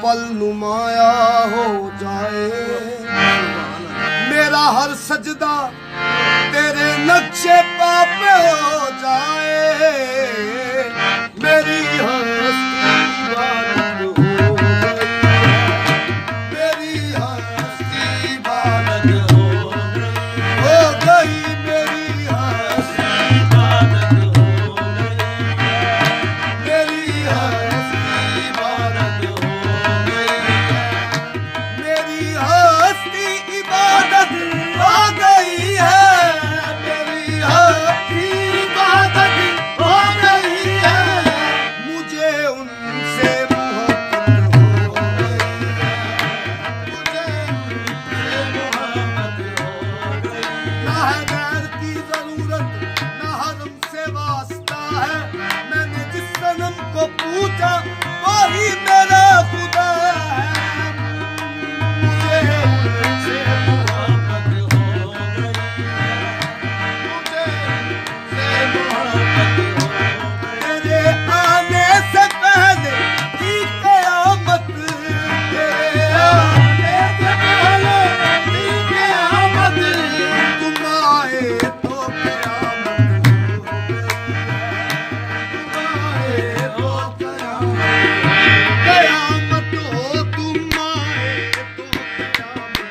पल नुमाया हो जाए, मेरा हर सजदा तेरे नक्शे पा पे हो जाए, मेरी हस्ती इबादत हो गई, मेरी हस्ती इबादत हो गई, मेरी हस्ती इबादत हो गई, मेरी हस्ती इबादत हो गई, मेरी हस्ती इबादत हो गई है, मेरी हस्ती इबादत हो गई है, मुझे उनसे मोहब्बत हो गई है, मुझे उनसे मोहब्बत हो गई, ना है गैर की जरूरत ना हरम से वास्ता है, मैंने जिस सनम को पूछा वही मेरा खुदा है, मुझे उनसे मोहब्बत हो गई है, मुझे उनसे मोहब्बत हो गई, तेरे आने से पहले की कयामत, तेरे आने से पहले की कयामत, तुम आए तो कयामत हो गई है, तुम आए तो कयामत हो, तुम आए तो कयामत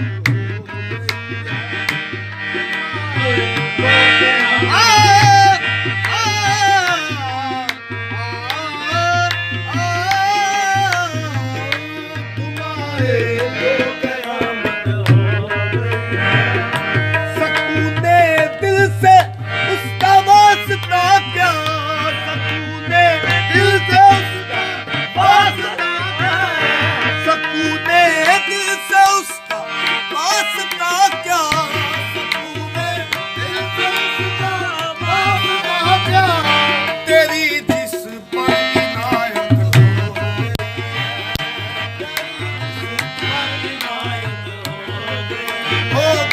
सकूने दिल से उसका वास्ता क्या, सकूने दिल से उसका वास्ता क्या, सकूने दिल से उसका वास्ता क्या, सकूने दिल से उसका वास्ता क्या, तेरी जिस पर इनायत हो गई, तेरी जिस पर इनायत हो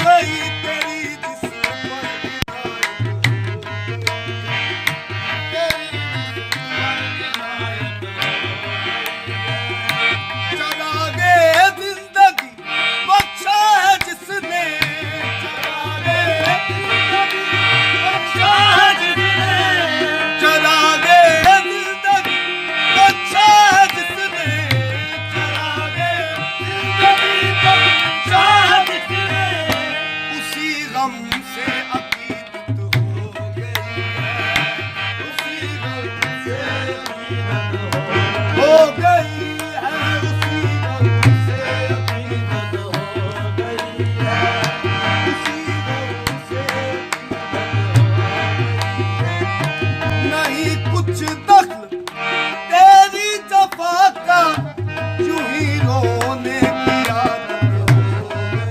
गई, तेरी जिस पर इनायत तेरी जिस पर इनायत चरागे जिंदगी बख्शा है जिसने, चरागे जिंदगी बख्शा है जिसने, चरागे जिंदगी बख्शा है जिसने, चरागे जिंदगी बख्शा है जिसने, उसी गम से अकीदत हो गई है, उसी गम से अकीदत हो गई है, उसी गम से अकीदत हो गई है, उसी गम से नहीं कुछ दखल तेरी जफा का, यूं ही रोने की आदत हो गई है,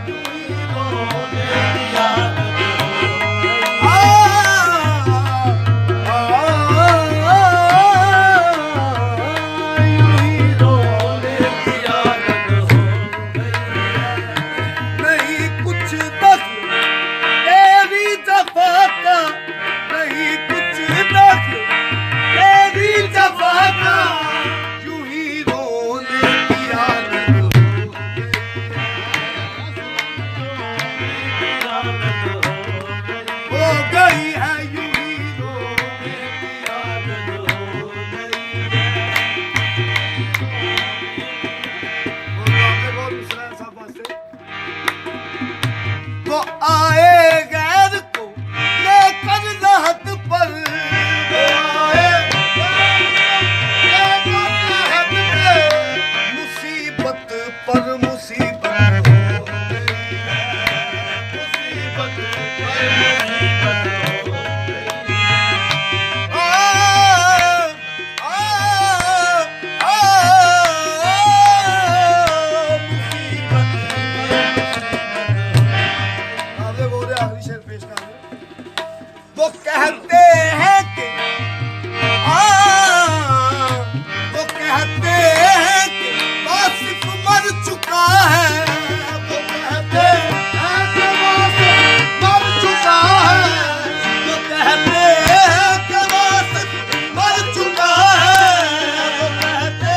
यूं ही रोने की आदत हो गई, यूं ही रोने की आदत हो गई, नहीं कुछ दखल तेरी जफा का, नहीं कुछ दखल तेरी जफा का, यूं ही रोने की आदत हो गई, हो गई है, यूं ही रोने की आदत हो गई है। वो आए गैर को लेकर राहत पर, वो आए गैर को लेकर राहत पर, मुसीबत पर मुसीबत हो गई है, मुसीबत पर मुसीबत हो गई है, वो कहते हैं कि वो कहते हैं कि वासिफ मर चुका है, वो कहते हैं कि वासिफ मर चुका है, वो कहते हैं कि वासिफ मर चुका है, वो कहते